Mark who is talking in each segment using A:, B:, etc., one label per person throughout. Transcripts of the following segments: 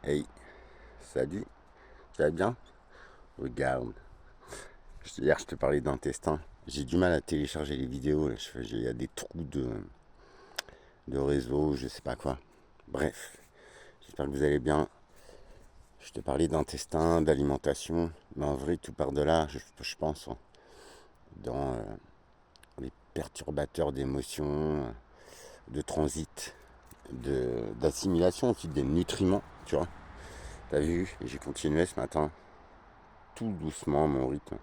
A: Hey, salut, tu vas bien? Regarde, hier je te parlais d'intestin. J'ai du mal à télécharger les vidéos. Il y a des trous de réseau, je sais pas quoi. Bref, j'espère que vous allez bien. Je te parlais d'intestin, d'alimentation. Mais en vrai, tout part de là, je pense, hein, dans les perturbateurs d'émotions, de transit, d'assimilation aussi des nutriments, tu vois. T'as vu, j'ai continué ce matin, tout doucement, mon rythme.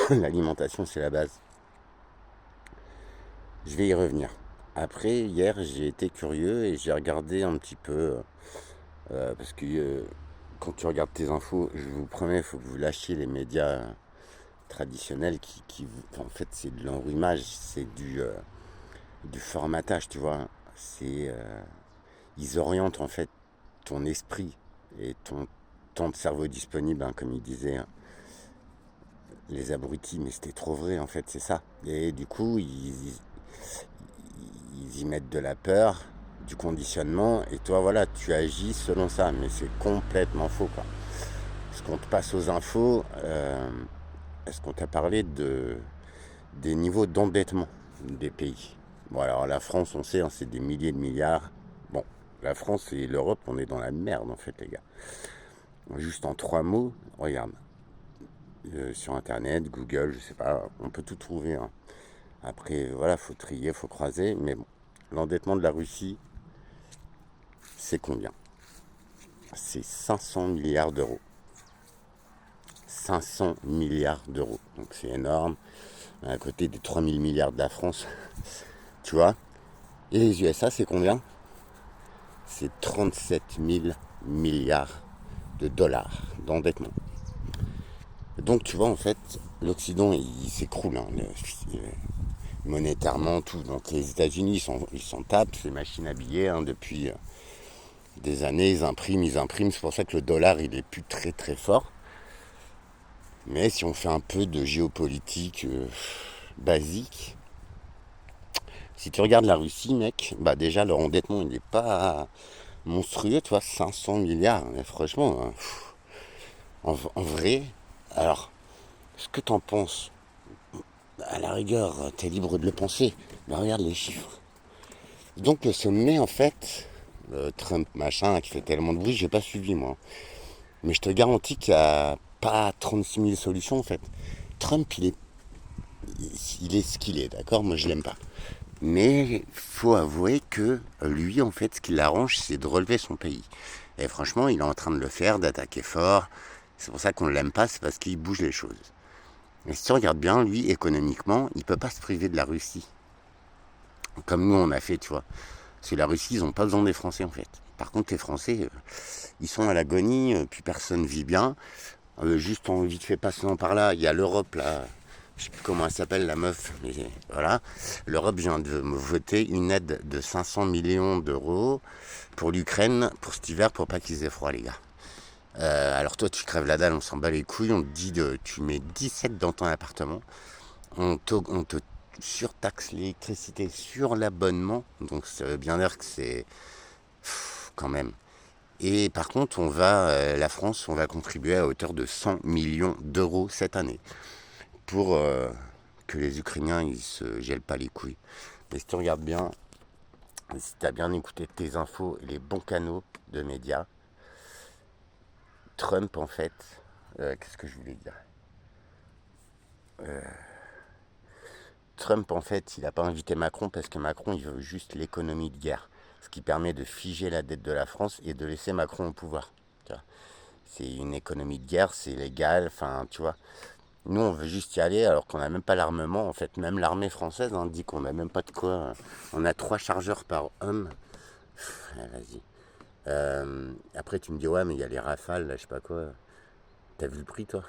A: L'alimentation, c'est la base. Je vais y revenir. Après, hier, j'ai été curieux et j'ai regardé un petit peu, parce que quand tu regardes tes infos, je vous promets, il faut que vous lâchiez les médias traditionnels en fait, c'est de l'enrhumage, c'est du formatage, tu vois. Ils orientent en fait ton esprit et ton temps de cerveau disponible, hein, comme ils disaient, hein, les abrutis, mais c'était trop vrai en fait, c'est ça. Et du coup, ils y mettent de la peur, du conditionnement, et toi, voilà, tu agis selon ça, mais c'est complètement faux, quoi. Est-ce qu'on te passe aux infos, est-ce qu'on t'a parlé des niveaux d'endettement des pays? Bon, alors la France, on sait, hein, c'est des milliers de milliards. Bon, la France et l'Europe, on est dans la merde, en fait, les gars. Juste en 3 mots, regarde, sur Internet, Google, je sais pas, on peut tout trouver, hein. Après, voilà, faut trier, faut croiser, mais bon, l'endettement de la Russie, c'est combien? C'est 500 milliards d'euros. 500 milliards d'euros. Donc c'est énorme. À côté des 3000 milliards de la France, tu vois. Et les USA, c'est combien? C'est 37 000 milliards de dollars d'endettement. Donc tu vois, en fait, l'Occident, il s'écroule, hein, monétairement, tout. Donc les États-Unis, ils s'en tapent, ces machines à billets, hein, depuis des années, ils impriment, ils impriment. C'est pour ça que le dollar, il est plus très très fort. Mais si on fait un peu de géopolitique basique, si tu regardes la Russie, mec, bah déjà leur endettement il n'est pas monstrueux, tu vois, 500 milliards. Mais franchement, hein, en vrai, alors, ce que t'en penses, à la rigueur, t'es libre de le penser, mais regarde les chiffres. Donc le sommet, en fait, Trump machin, qui fait tellement de bruit, j'ai pas suivi moi. Mais je te garantis qu'il n'y a pas 36 000 solutions en fait. Trump, il est ce qu'il est, d'accord? Moi je l'aime pas. Mais il faut avouer que lui, en fait, ce qui l'arrange, c'est de relever son pays. Et franchement, il est en train de le faire, d'attaquer fort. C'est pour ça qu'on ne l'aime pas, c'est parce qu'il bouge les choses. Mais si tu regardes bien, lui, économiquement, il ne peut pas se priver de la Russie. Comme nous, on a fait, tu vois. Parce que la Russie, ils n'ont pas besoin des Français, en fait. Par contre, les Français, ils sont à l'agonie, plus personne vit bien. Juste en vite fait passant par là, il y a l'Europe, là, je sais plus comment elle s'appelle la meuf, mais voilà. L'Europe vient de me voter une aide de 500 millions d'euros pour l'Ukraine pour cet hiver pour pas qu'ils aient froid, les gars. Alors toi tu crèves la dalle, on s'en bat les couilles, on te dit tu mets 17 dans ton appartement, on te surtaxe l'électricité sur l'abonnement, donc ça veut bien dire que c'est quand même. Et par contre, la France, on va contribuer à hauteur de 100 millions d'euros cette année pour que les Ukrainiens ils se gèlent pas les couilles. Mais si tu regardes bien, si tu as bien écouté tes infos et les bons canaux de médias, Trump en fait, qu'est-ce que je voulais dire? Trump en fait, il n'a pas invité Macron parce que Macron il veut juste l'économie de guerre, ce qui permet de figer la dette de la France et de laisser Macron au pouvoir. C'est une économie de guerre, c'est légal, enfin tu vois. Nous, on veut juste y aller alors qu'on n'a même pas l'armement. En fait, même l'armée française dit qu'on n'a même pas de quoi. On a 3 chargeurs par homme. Vas-y. Après, tu me dis, ouais, mais il y a les rafales, là, je sais pas quoi. T'as vu le prix, toi?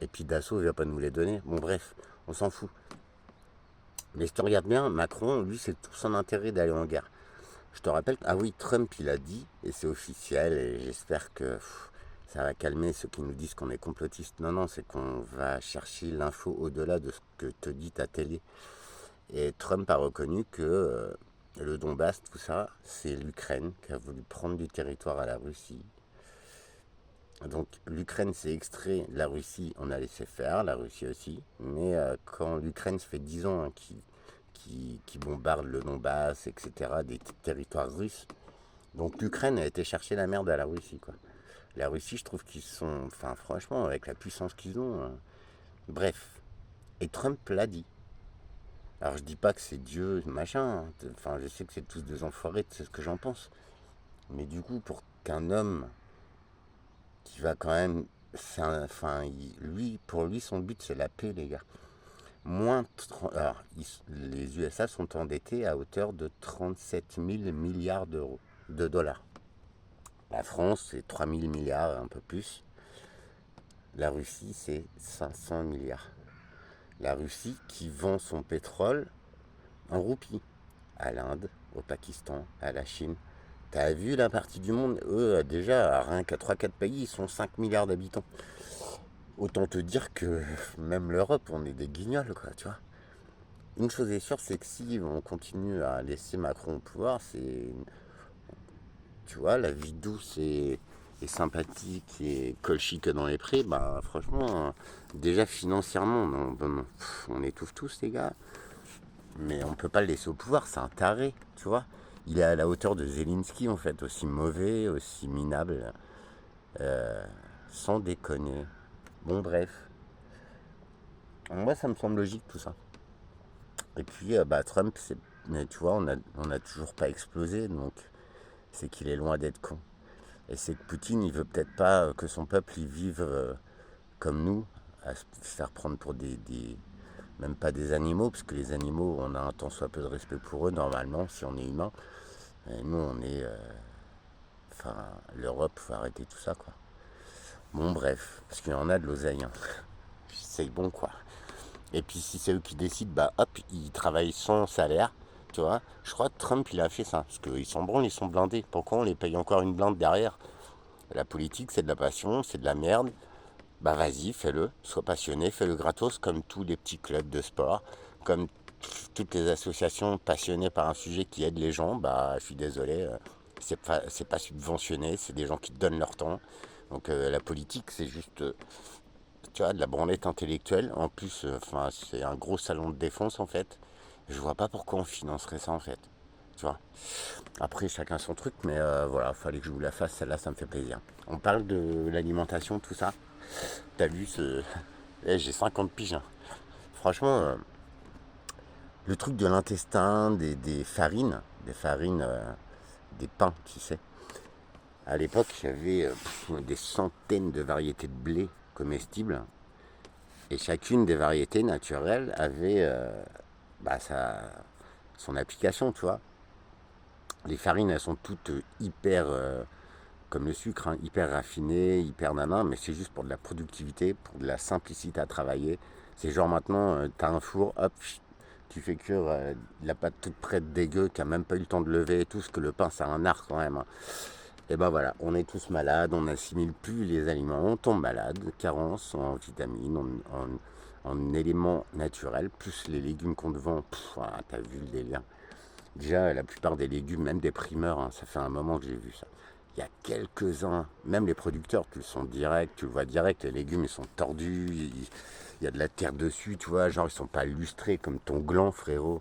A: Et puis Dassault ne va pas nous les donner. Bon, bref, on s'en fout. Mais si tu regardes bien, Macron, lui, c'est tout son intérêt d'aller en guerre. Je te rappelle, ah oui, Trump, il a dit, et c'est officiel, et j'espère que ça va calmer ceux qui nous disent qu'on est complotiste. Non, non, c'est qu'on va chercher l'info au-delà de ce que te dit ta télé. Et Trump a reconnu que le Donbass, tout ça, c'est l'Ukraine qui a voulu prendre du territoire à la Russie. Donc l'Ukraine s'est extrait, la Russie on a laissé faire, la Russie aussi, mais quand l'Ukraine se fait 10 ans qui bombarde le Donbass, etc., des territoires russes, donc l'Ukraine a été chercher la merde à la Russie, quoi. La Russie, je trouve qu'ils sont, enfin franchement, avec la puissance qu'ils ont, bref. Et Trump l'a dit. Alors je dis pas que c'est Dieu, machin, hein. Enfin je sais que c'est tous des enfoirés, c'est ce que j'en pense. Mais du coup, pour qu'un homme qui va quand même, lui, pour lui, son but c'est la paix, les gars. Alors, les USA sont endettés à hauteur de 37 000 milliards d'euros, de dollars. La France, c'est 3 000 milliards, un peu plus. La Russie, c'est 500 milliards. La Russie qui vend son pétrole en roupies à l'Inde, au Pakistan, à la Chine. T'as vu la partie du monde, eux, déjà, rien qu'à 3-4 pays, ils sont 5 milliards d'habitants. Autant te dire que même l'Europe, on est des guignols, quoi, tu vois. Une chose est sûre, c'est que si on continue à laisser Macron au pouvoir, c'est, tu vois, la vie douce et sympathique et colchique dans les prés, bah franchement, déjà financièrement, on étouffe tous, les gars. Mais on peut pas le laisser au pouvoir, c'est un taré, tu vois. Il est à la hauteur de Zelensky, en fait, aussi mauvais, aussi minable, sans déconner. Bon, bref. Moi, ça me semble logique, tout ça. Et puis, Trump, mais tu vois, on a toujours pas explosé, donc c'est qu'il est loin d'être con. Et c'est que Poutine, il veut peut-être pas que son peuple y vive comme nous, à se faire prendre pour même pas des animaux, parce que les animaux, on a un tant soit peu de respect pour eux, normalement, si on est humain. Et nous, on est... Enfin, l'Europe, faut arrêter tout ça, quoi. Bon, bref, parce qu'il y en a de l'oseille, hein. C'est bon, quoi. Et puis, si c'est eux qui décident, bah, hop, ils travaillent sans salaire, tu vois. Je crois que Trump, il a fait ça, parce qu'ils sont bons, ils sont blindés. Pourquoi on les paye encore une blinde derrière? La politique, c'est de la passion, c'est de la merde. Bah, vas-y, fais-le, sois passionné, fais-le gratos, comme tous les petits clubs de sport, comme toutes les associations passionnées par un sujet qui aident les gens. Bah, je suis désolé, c'est pas subventionné, c'est des gens qui te donnent leur temps. Donc la politique, c'est juste, tu vois, de la branlette intellectuelle. En plus, c'est un gros salon de défense, en fait. Je vois pas pourquoi on financerait ça, en fait. Tu vois. Après, chacun son truc, mais voilà, fallait que je vous la fasse, celle-là, ça me fait plaisir. On parle de l'alimentation, tout ça. T'as vu ce... J'ai 50 piges, hein. Franchement, le truc de l'intestin, des farines, des pains, tu sais. À l'époque, j'avais des centaines de variétés de blé comestibles. Et chacune des variétés naturelles avait son application, tu vois. Les farines, elles sont toutes hyper, comme le sucre, hein, hyper raffinées, hyper nanan, mais c'est juste pour de la productivité, pour de la simplicité à travailler. C'est genre maintenant, t'as un four, hop, tu fais cuire la pâte toute prête dégueu, qui a même pas eu le temps de lever et tout, parce que le pain, c'est un art quand même, hein. Et ben voilà, on est tous malades, on n'assimile plus les aliments, on tombe malade, carence en vitamines, en éléments naturels, plus les légumes qu'on te vend, t'as vu le délire. Déjà, la plupart des légumes, même des primeurs, hein, ça fait un moment que j'ai vu ça. Il y a quelques-uns, même les producteurs, tu le vois direct, les légumes ils sont tordus, il y a de la terre dessus, tu vois, genre ils sont pas lustrés comme ton gland, frérot.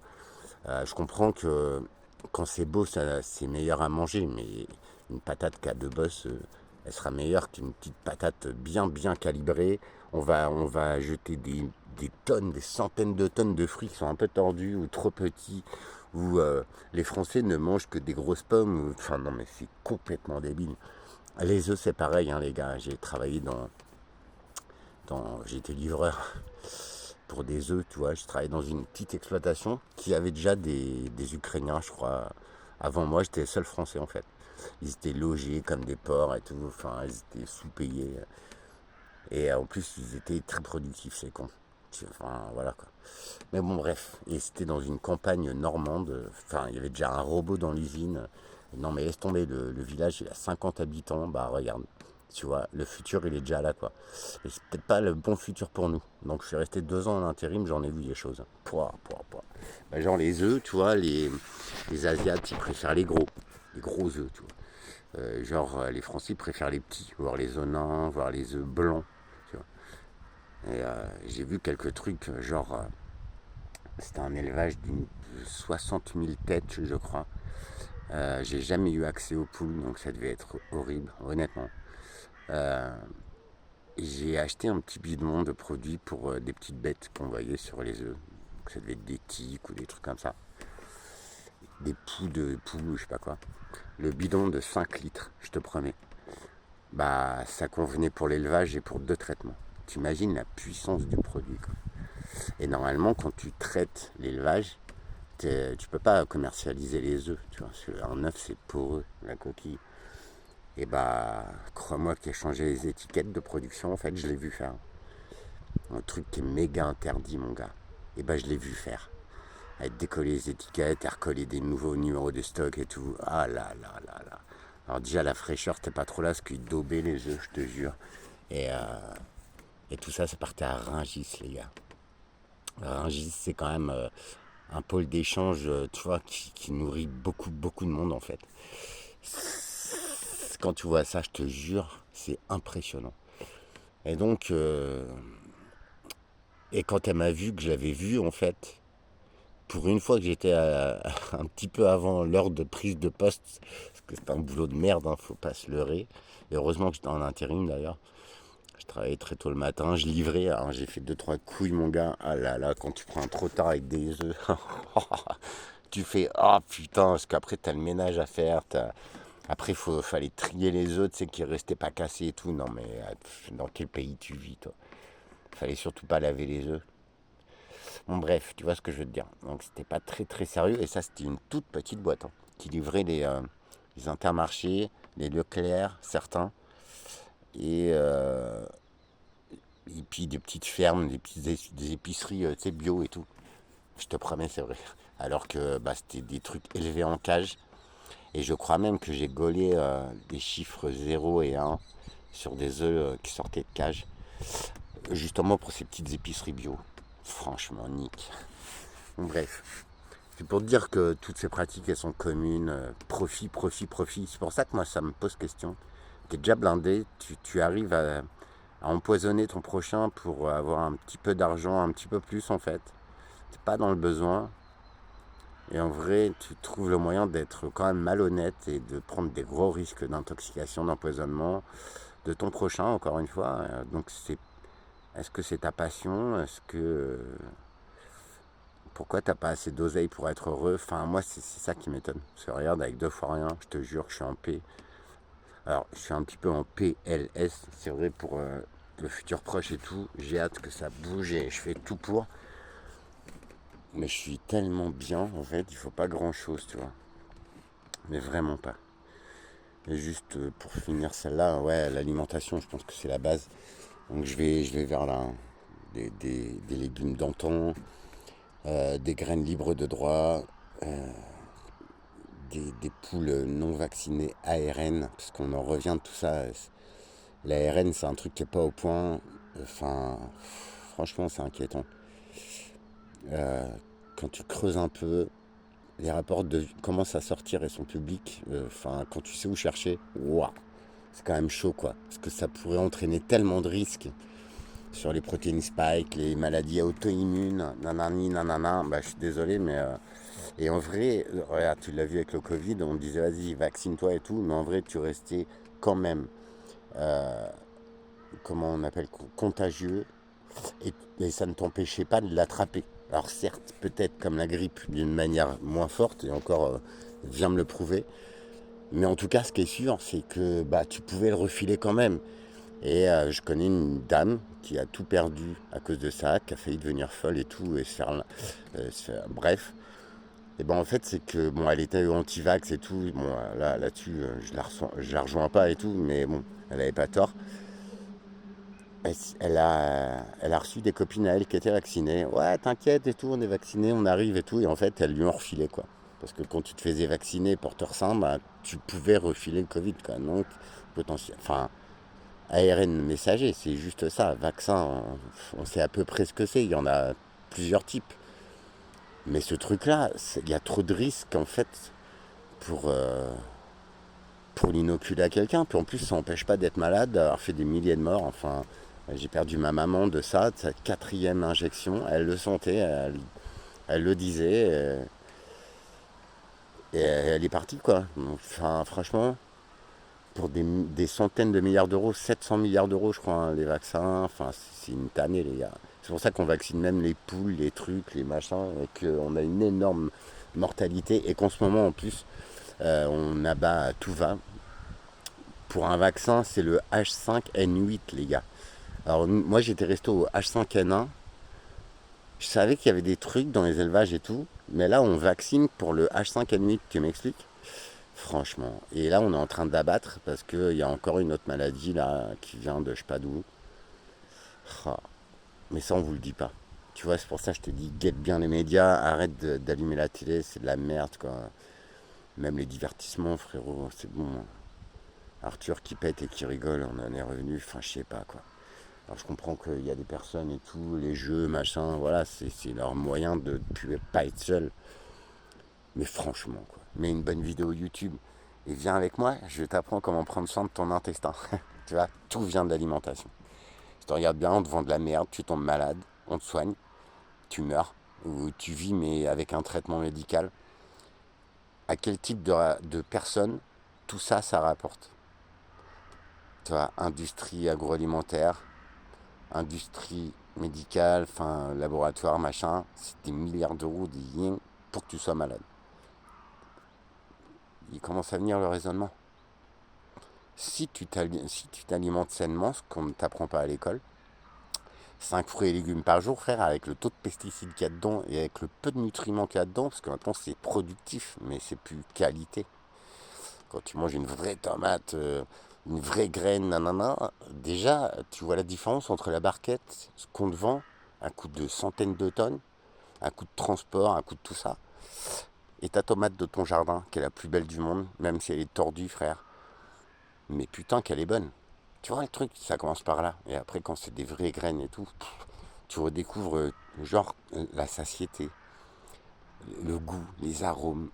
A: Je comprends que quand c'est beau, c'est meilleur à manger, mais une patate qui a deux bosses, elle sera meilleure qu'une petite patate bien bien calibrée. On va jeter des tonnes, des centaines de tonnes de fruits qui sont un peu tordus ou trop petits, où les Français ne mangent que des grosses pommes. Enfin non mais c'est complètement débile. Les œufs c'est pareil, hein, les gars. J'ai travaillé j'ai été livreur pour des œufs, tu vois. Je travaillais dans une petite exploitation qui avait déjà des Ukrainiens, je crois. Avant moi, j'étais le seul Français en fait. Ils étaient logés comme des porcs et tout. Enfin, ils étaient sous-payés. Et en plus, ils étaient très productifs, c'est con. Enfin, voilà quoi. Mais bon, bref. Et c'était dans une campagne normande. Enfin, il y avait déjà un robot dans l'usine. Non, mais laisse tomber, le village, il a 50 habitants. Bah, regarde. Tu vois, le futur, il est déjà là, quoi. Et c'est peut-être pas le bon futur pour nous. Donc, je suis resté 2 ans en intérim, j'en ai vu des choses. Pouah, pouah, pouah. Bah, genre les œufs, tu vois, les Asiates, ils préfèrent les gros œufs, tu vois. Les Français préfèrent les petits, voire les œufs nains, voire les œufs blancs, tu vois. Et j'ai vu quelques trucs, c'était un élevage d'une 60 000 têtes, je crois. J'ai jamais eu accès aux poules, donc ça devait être horrible, honnêtement. Euh, j'ai acheté un petit bidon de produits pour des petites bêtes qu'on voyait sur les œufs. Donc ça devait être des tiques ou des trucs comme ça. Des poux de poules ou je sais pas quoi. Le bidon de 5 litres, je te promets. Bah, ça convenait pour l'élevage et pour 2 traitements. Tu imagines la puissance du produit, quoi. Et normalement, quand tu traites l'élevage, tu peux pas commercialiser les œufs. Tu vois, parce qu'un œuf, c'est poreux, la coquille. Et bah, crois-moi que j'ai changé les étiquettes de production, en fait, je l'ai vu faire. Un truc qui est méga interdit, mon gars. Et bah, je l'ai vu faire. À décoller les étiquettes, à recoller des nouveaux numéros de stock et tout. Ah là là là là. Alors déjà, la fraîcheur, c'était pas trop là, parce qu'ils daubaient les œufs, je te jure. Et, euh, et tout ça, ça partait à Rungis, les gars. Rungis, c'est quand même un pôle d'échange, tu vois, qui nourrit beaucoup, beaucoup de monde, en fait. Quand tu vois ça, je te jure, c'est impressionnant. Et donc, et quand elle m'a vu, que je l'avais vu, en fait, pour une fois que j'étais un petit peu avant l'heure de prise de poste, parce que c'est un boulot de merde, hein, faut pas se leurrer. Et heureusement que j'étais en intérim d'ailleurs. Je travaillais très tôt le matin, je livrais, alors j'ai fait 2-3 couilles, mon gars. Ah là là, quand tu prends un trop tard avec des œufs, tu fais ah putain, parce qu'après t'as le ménage à faire, après fallait trier les œufs, tu sais, qui restaient pas cassés et tout. Non mais dans quel pays tu vis, toi? Fallait surtout pas laver les œufs. Bon bref, tu vois ce que je veux te dire. Donc c'était pas très très sérieux, et ça c'était une toute petite boîte, hein, qui livrait les Intermarchés, les Leclerc, certains, et, euh, et puis des petites fermes, des épiceries, tu sais, bio et tout. Je te promets, c'est vrai. Alors que bah, c'était des trucs élevés en cage. Et je crois même que j'ai gaulé des chiffres 0 et 1 sur des œufs qui sortaient de cage. Justement pour ces petites épiceries bio. Franchement, nique. Bon, bref. C'est pour te dire que toutes ces pratiques, elles sont communes. Profit, profit, profit. C'est pour ça que moi, ça me pose question. Tu es déjà blindé, tu arrives à empoisonner ton prochain pour avoir un petit peu d'argent, un petit peu plus en fait. T'es pas dans le besoin. Et en vrai, tu trouves le moyen d'être quand même malhonnête et de prendre des gros risques d'intoxication, d'empoisonnement de ton prochain, encore une fois. Donc, est-ce que c'est ta passion? Est-ce que pourquoi t'as pas assez d'oseille pour être heureux? Enfin, moi, c'est ça qui m'étonne. Parce que regarde, avec 2 fois rien, je te jure que je suis en P. Alors, je suis un petit peu en PLS, c'est vrai, pour le futur proche et tout. J'ai hâte que ça bouge et je fais tout pour. Mais je suis tellement bien, en fait, il faut pas grand-chose, tu vois. Mais vraiment pas. Et juste pour finir celle-là, ouais, l'alimentation, je pense que c'est la base. Donc je vais vers là, des légumes d'antan, des graines libres de droit, des poules non vaccinées ARN, parce qu'on en revient de tout ça. L'ARN, c'est un truc qui n'est pas au point. Enfin, franchement, c'est inquiétant. Euh, Quand tu creuses un peu, les rapports commencent à sortir et sont publics. Enfin, quand tu sais où chercher, waouh, c'est quand même chaud, quoi. Parce que ça pourrait entraîner tellement de risques sur les protéines spike, les maladies auto-immunes, nanani, nanana. Bah, je suis désolé, mais. Et en vrai, regarde, tu l'as vu avec le Covid, on disait vas-y, vaccine-toi et tout, mais en vrai, tu restais quand même, comment on appelle, contagieux, et ça ne t'empêchait pas de l'attraper. Alors certes, peut-être comme la grippe, d'une manière moins forte, et encore, viens me le prouver, mais en tout cas, ce qui est sûr, c'est que bah, tu pouvais le refiler quand même. Et je connais une dame qui a tout perdu à cause de ça, qui a failli devenir folle et tout, et bref. Et ben en fait, c'est que, bon, elle était anti-vax et tout, bon, là-dessus, je la rejoins pas et tout, mais bon, elle avait pas tort. Elle a reçu des copines à elle qui étaient vaccinées. Ouais, t'inquiète et tout, on est vaccinés, on arrive et tout. Et en fait, elles lui ont refilé, quoi. Parce que quand tu te faisais vacciner porteur sain, bah, tu pouvais refiler le Covid, quoi. Donc, potentiel. Enfin, ARN messager, c'est juste ça. Vaccin, on sait à peu près ce que c'est. Il y en a plusieurs types. Mais ce truc-là, il y a trop de risques en fait pour, pour l'inoculer à quelqu'un. Puis en plus, ça n'empêche pas d'être malade, d'avoir fait des milliers de morts. Enfin, j'ai perdu ma maman de ça, de sa quatrième injection. Elle le sentait, elle le disait. Et elle est partie quoi. Enfin, franchement, pour des centaines de milliards d'euros, 700 milliards d'euros je crois, hein, les vaccins, enfin c'est une tannée les gars. C'est pour ça qu'on vaccine même les poules, les trucs, les machins, et qu'on a une énorme mortalité, et qu'en ce moment en plus, on abat à tout va. Pour un vaccin, c'est le H5N8 les gars. Alors moi j'étais resté au H5N1, je savais qu'il y avait des trucs dans les élevages et tout, mais là on vaccine pour le H5N8, tu m'expliques? Franchement. Et là, on est en train d'abattre parce qu'il y a encore une autre maladie là qui vient de je sais pas d'où. Ah, mais ça, on vous le dit pas. Tu vois, c'est pour ça que je te dis, guette bien les médias, arrête d'allumer la télé, c'est de la merde quoi. Même les divertissements, frérot, c'est bon. Arthur qui pète et qui rigole, on en est revenu, enfin, je sais pas quoi. Alors, je comprends qu'il y a des personnes et tout, les jeux, machin, voilà, c'est leur moyen de ne pas être seul. Mais franchement, quoi. Mets une bonne vidéo YouTube et viens avec moi, je t'apprends comment prendre soin de ton intestin. Tu vois, tout vient de l'alimentation. Si tu regardes bien, on te vend de la merde, tu tombes malade, on te soigne, tu meurs, ou tu vis mais avec un traitement médical. À quel type de personne tout ça, ça rapporte? Tu vois, industrie agroalimentaire, industrie médicale, enfin laboratoire, machin, c'est des milliards d'euros de yens pour que tu sois malade. Il commence à venir le raisonnement. Si tu t'alimentes sainement, ce qu'on ne t'apprend pas à l'école, 5 fruits et légumes par jour, frère, avec le taux de pesticides qu'il y a dedans et avec le peu de nutriments qu'il y a dedans, parce que maintenant c'est productif, mais c'est plus qualité. Quand tu manges une vraie tomate, une vraie graine, nanana, déjà, tu vois la différence entre la barquette, ce qu'on te vend, un coût de centaines de tonnes, un coût de transport, un coût de tout ça, et ta tomate de ton jardin, qui est la plus belle du monde, même si elle est tordue, frère. Mais putain qu'elle est bonne. Tu vois le truc, ça commence par là. Et après, quand c'est des vraies graines et tout, tu redécouvres genre la satiété, le goût, les arômes,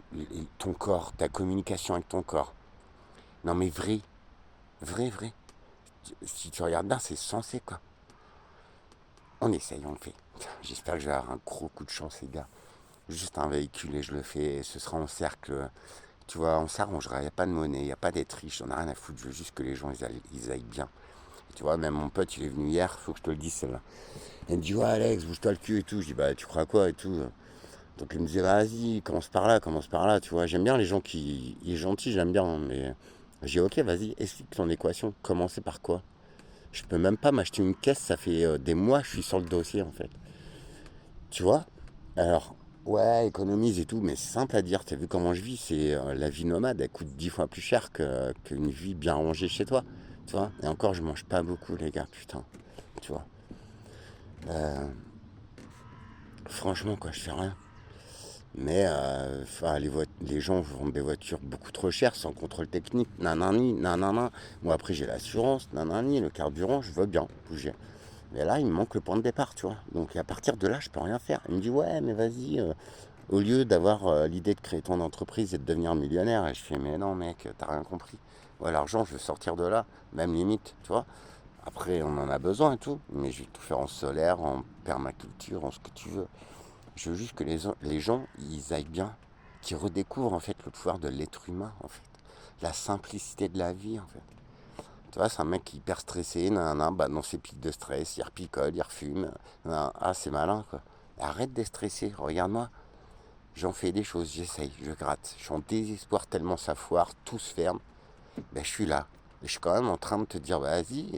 A: ton corps, ta communication avec ton corps. Non mais vrai, vrai, vrai. Si tu regardes bien, c'est censé quoi. On essaye, on le fait. J'espère que je vais avoir un gros coup de chance les gars. Juste un véhicule et je le fais. Et ce sera en cercle. Tu vois, on s'arrangera. Il n'y a pas de monnaie, il n'y a pas d'être riche. On n'a rien à foutre. Je veux juste que les gens ils aillent bien. Tu vois, même mon pote, il est venu hier, faut que je te le dise celle-là. Il me dit, ouais, Alex, bouge-toi le cul et tout. Je dis, bah, tu crois quoi et tout. Donc il me disait, vas-y, commence par là, tu vois. J'aime bien les gens qui. Il est gentil, j'aime bien, hein, mais. J'ai dit, ok, vas-y, explique ton équation. Commencer par quoi? Je peux même pas m'acheter une caisse, ça fait des mois que je suis sur le dossier, en fait. Tu vois? Alors, ouais, économise et tout, mais c'est simple à dire. Tu as vu comment je vis? C'est la vie nomade, elle coûte 10 fois plus cher qu'une vie bien rangée chez toi. Tu vois? Et encore, je mange pas beaucoup, les gars, putain. Tu vois? Euh, franchement, quoi, je fais rien. Mais les gens vendent des voitures beaucoup trop chères, sans contrôle technique, nanani, nanana. Moi, après, j'ai l'assurance, nanani, le carburant, je veux bien bouger. Mais là, il me manque le point de départ, tu vois. Donc, à partir de là, je peux rien faire. Il me dit, ouais, mais vas-y, au lieu d'avoir l'idée de créer ton entreprise et de devenir millionnaire. Et je fais, mais non, mec, t'as rien compris. Ouais, l'argent, je veux sortir de là, même limite, tu vois. Après, on en a besoin et tout, mais je vais tout faire en solaire, en permaculture, en ce que tu veux. Je veux juste que les gens, ils aillent bien, qu'ils redécouvrent en fait le pouvoir de l'être humain, en fait. La simplicité de la vie, en fait. Tu vois, c'est un mec qui est hyper stressé, bah, dans ses pics de stress, il repicole, il refume. Ah, c'est malin, quoi. Arrête d'être stressé, regarde-moi. J'en fais des choses, j'essaye, je gratte. Je suis en désespoir tellement ça foire, tout se ferme. Ben, je suis là. Et je suis quand même en train de te dire, bah, vas-y,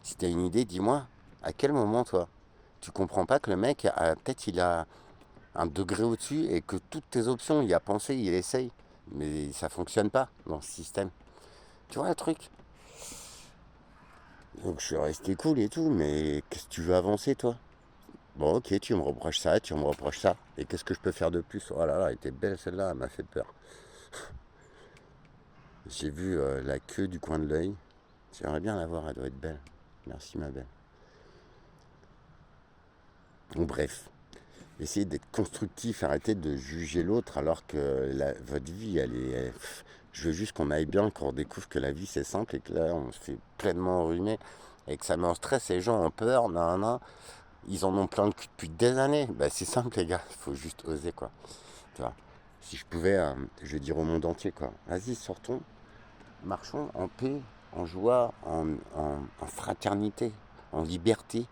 A: si t'as une idée, dis-moi. À quel moment, toi, tu comprends pas que le mec, peut-être il a un degré au-dessus et que toutes tes options, il a pensé, il essaye. Mais ça fonctionne pas dans ce système. Tu vois le truc? Donc je suis resté cool et tout, mais qu'est-ce que tu veux avancer, toi? Bon, ok, tu me reproches ça, tu me reproches ça. Et qu'est-ce que je peux faire de plus? Oh là là, elle était belle celle-là, elle m'a fait peur. J'ai vu la queue du coin de l'œil. J'aimerais bien la voir, elle doit être belle. Merci ma belle. Bon, bref, essayez d'être constructif, arrêtez de juger l'autre alors que votre vie, je veux juste qu'on aille bien, qu'on redécouvre que la vie c'est simple et que là on se fait pleinement enrhumer et que ça met en stress, les gens ont peur, nan, nan, ils en ont plein le cul depuis des années. Bah c'est simple les gars, il faut juste oser quoi. Tu vois, si je pouvais, je veux dire au monde entier quoi, vas-y sortons, marchons en paix, en joie, en fraternité, en liberté.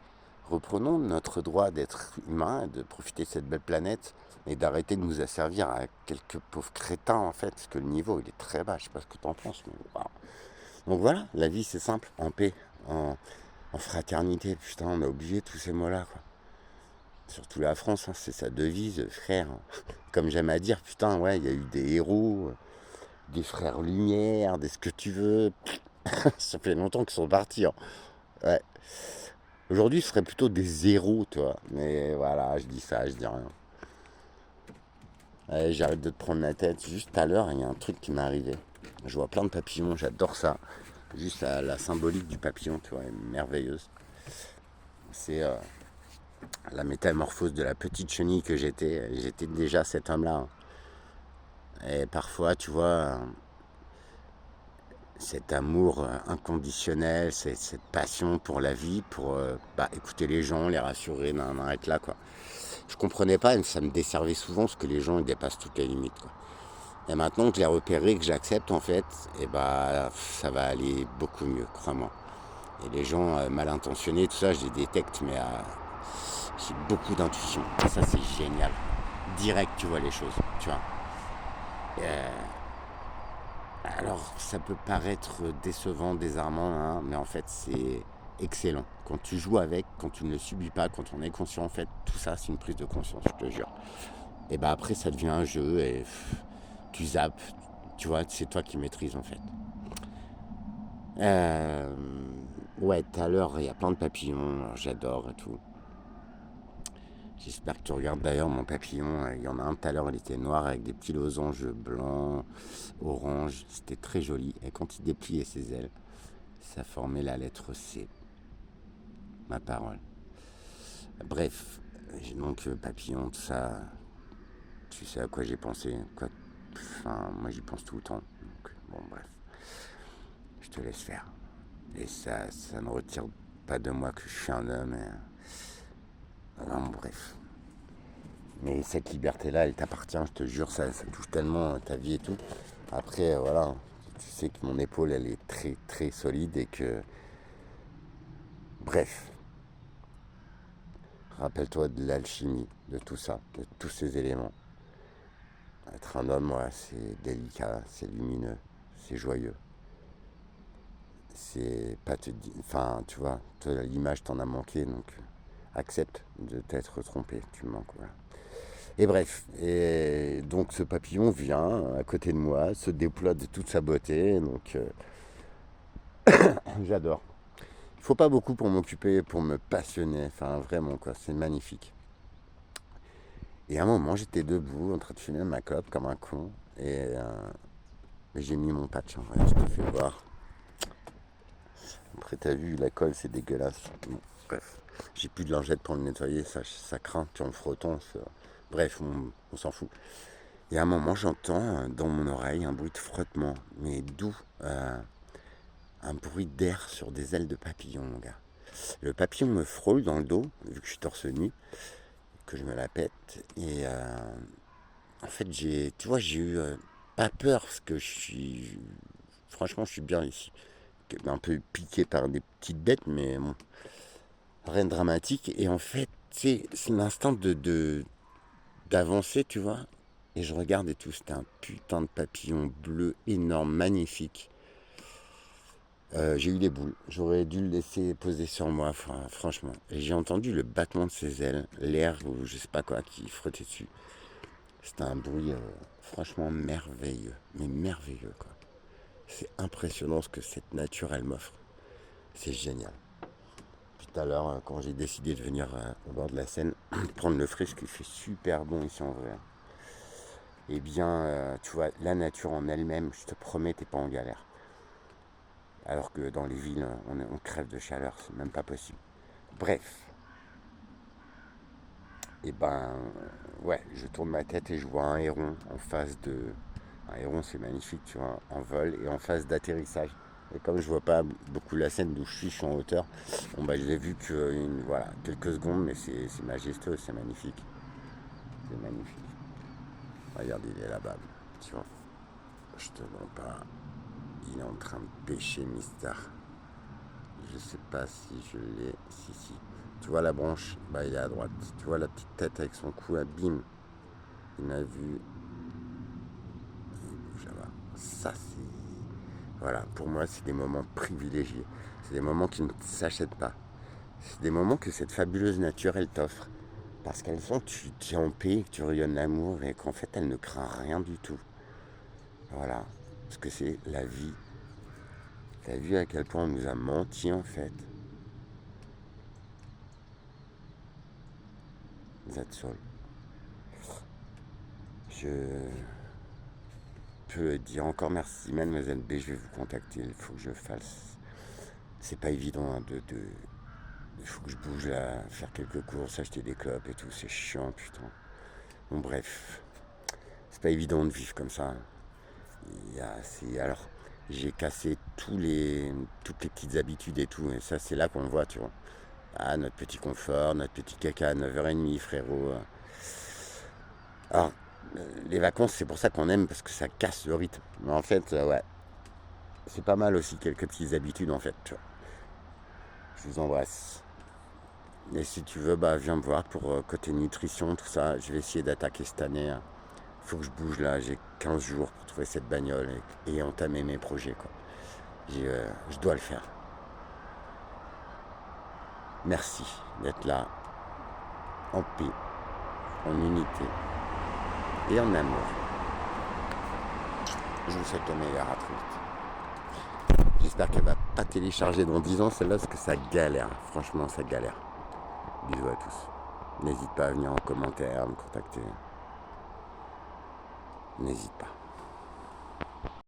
A: Reprenons notre droit d'être humain, de profiter de cette belle planète et d'arrêter de nous asservir à quelques pauvres crétins en fait, parce que le niveau il est très bas, je sais pas ce que tu en penses. Mais wow. Donc voilà, la vie c'est simple, en paix, en fraternité. Putain, on a oublié tous ces mots-là quoi. Surtout la France, hein, c'est sa devise, frère. Comme j'aime à dire, putain, ouais, il y a eu des héros, des frères Lumière, des ce que tu veux. Ça fait longtemps qu'ils sont partis. Hein. Ouais. Aujourd'hui, ce serait plutôt des zéros, tu vois. Mais voilà, je dis ça, je dis rien. Allez, j'arrête de te prendre la tête. Juste tout à l'heure, il y a un truc qui m'est arrivé. Je vois plein de papillons, j'adore ça. Juste la symbolique du papillon, tu vois, est merveilleuse. C'est la métamorphose de la petite chenille que j'étais. J'étais déjà cet homme-là. Et parfois, tu vois, cet amour inconditionnel, cette passion pour la vie, pour écouter les gens, les rassurer, être là, quoi. Je comprenais pas et ça me desservait souvent parce que les gens ils dépassent toutes les limites, quoi. Et maintenant que je l'ai repéré, que j'accepte en fait, et ça va aller beaucoup mieux, crois-moi. Et les gens mal intentionnés, tout ça, je les détecte, mais j'ai beaucoup d'intuition. Et ça, c'est génial. Direct, tu vois les choses, tu vois. Alors, ça peut paraître décevant, désarmant, hein, mais en fait, c'est excellent. Quand tu joues avec, quand tu ne le subis pas, quand on est conscient, en fait, tout ça, c'est une prise de conscience, je te jure. Et après, ça devient un jeu et tu zappes, tu vois, c'est toi qui maîtrises, en fait. Ouais, tout à l'heure, il y a plein de papillons, alors j'adore et tout. J'espère que tu regardes d'ailleurs mon papillon. Il y en a un tout à l'heure, il était noir avec des petits losanges blancs, orange. C'était très joli. Et quand il dépliait ses ailes, ça formait la lettre C. Ma parole. Bref, donc papillon, tout ça, tu sais à quoi j'ai pensé. Enfin, moi j'y pense tout le temps. Donc, bon, bref. Je te laisse faire. Et ça ne retire pas de moi que je suis un homme. Bon, bref. Mais cette liberté-là, elle t'appartient, je te jure, ça touche tellement ta vie et tout. Après, voilà, tu sais que mon épaule, elle est très très solide et que... Bref, rappelle-toi de l'alchimie, de tout ça, de tous ces éléments. Être un homme, ouais, c'est délicat, c'est lumineux, c'est joyeux. C'est pas te dire... Enfin, tu vois, l'image t'en a manqué, donc accepte de t'être trompé, tu me manques, voilà. Et bref, et donc ce papillon vient à côté de moi, se déploie de toute sa beauté, donc j'adore. Il faut pas beaucoup pour m'occuper, pour me passionner, enfin vraiment quoi, c'est magnifique. Et à un moment, j'étais debout en train de fumer ma clope comme un con, et j'ai mis mon patch en vrai, je te fais voir. Après t'as vu, la colle c'est dégueulasse. Bon, bref, j'ai plus de lingette pour le nettoyer, ça craint, puis en le frottant, bref, on s'en fout. Et à un moment, j'entends dans mon oreille un bruit de frottement, mais doux, un bruit d'air sur des ailes de papillon, mon gars. Le papillon me frôle dans le dos, vu que je suis torse nu, que je me la pète. Et en fait, tu vois, j'ai eu pas peur, parce que franchement, je suis bien ici. Un peu piqué par des petites bêtes, mais bon, rien de dramatique. Et en fait, c'est l'instinct d'avancer, tu vois. Et je regarde et tout, c'était un putain de papillon bleu énorme, magnifique. J'ai eu des boules. J'aurais dû le laisser poser sur moi, franchement. Et j'ai entendu le battement de ses ailes, l'air ou je sais pas quoi qui frottait dessus. C'était un bruit franchement merveilleux. Mais merveilleux, quoi. C'est impressionnant ce que cette nature, elle m'offre. C'est génial. Puis tout à l'heure, quand j'ai décidé de venir au bord de la Seine, prendre le frais, qui fait super bon ici en vrai. Eh bien, tu vois, la nature en elle-même, je te promets, t'es pas en galère. Alors que dans les villes, on crève de chaleur, c'est même pas possible. Bref. Et ben, ouais, je tourne ma tête et je vois un héron en face de. Un héron, c'est magnifique, tu vois, en vol et en phase d'atterrissage. Et comme je vois pas beaucoup la scène d'où je suis en hauteur, bon bah je l'ai vu que voilà, quelques secondes, mais c'est majestueux, c'est magnifique. C'est magnifique. Regarde, il est là-bas, tu vois. Je te mens pas. Il est en train de pêcher Mister. Je sais pas si je l'ai. Si, si. Tu vois la branche, bah il est à droite. Tu vois la petite tête avec son cou, là, bim. Il m'a vu. Ça, c'est. Voilà, pour moi, c'est des moments privilégiés. C'est des moments qui ne s'achètent pas. C'est des moments que cette fabuleuse nature, elle t'offre. Parce qu'elles font que tu es en paix, que tu rayonnes l'amour et qu'en fait, elle ne craint rien du tout. Voilà. Parce que c'est la vie. T'as vu à quel point on nous a menti, en fait. That's all. Je peux dire encore merci, mademoiselle B, je vais vous contacter, il faut que je fasse. C'est pas évident hein, il faut que je bouge là, faire quelques courses, acheter des clopes et tout, c'est chiant, putain. Bon, bref, c'est pas évident de vivre comme ça. Alors, j'ai cassé toutes les petites habitudes et tout, et ça, c'est là qu'on le voit, tu vois. Ah, notre petit confort, notre petit caca à 9h30, frérot. Alors, les vacances, c'est pour ça qu'on aime, parce que ça casse le rythme. Mais en fait, ouais, c'est pas mal aussi, quelques petites habitudes, en fait, tu vois. Je vous embrasse. Et si tu veux, bah, viens me voir pour côté nutrition, tout ça. Je vais essayer d'attaquer cette année. Il faut que je bouge là. J'ai 15 jours pour trouver cette bagnole et entamer mes projets, quoi. Je dois le faire. Merci d'être là, en paix, en unité et en amour. Je vous souhaite le meilleur à très vite. J'espère qu'elle va pas télécharger dans 10 ans celle-là parce que ça galère. Franchement, ça galère. Bisous à tous. N'hésite pas à venir en commentaire, à me contacter. N'hésite pas.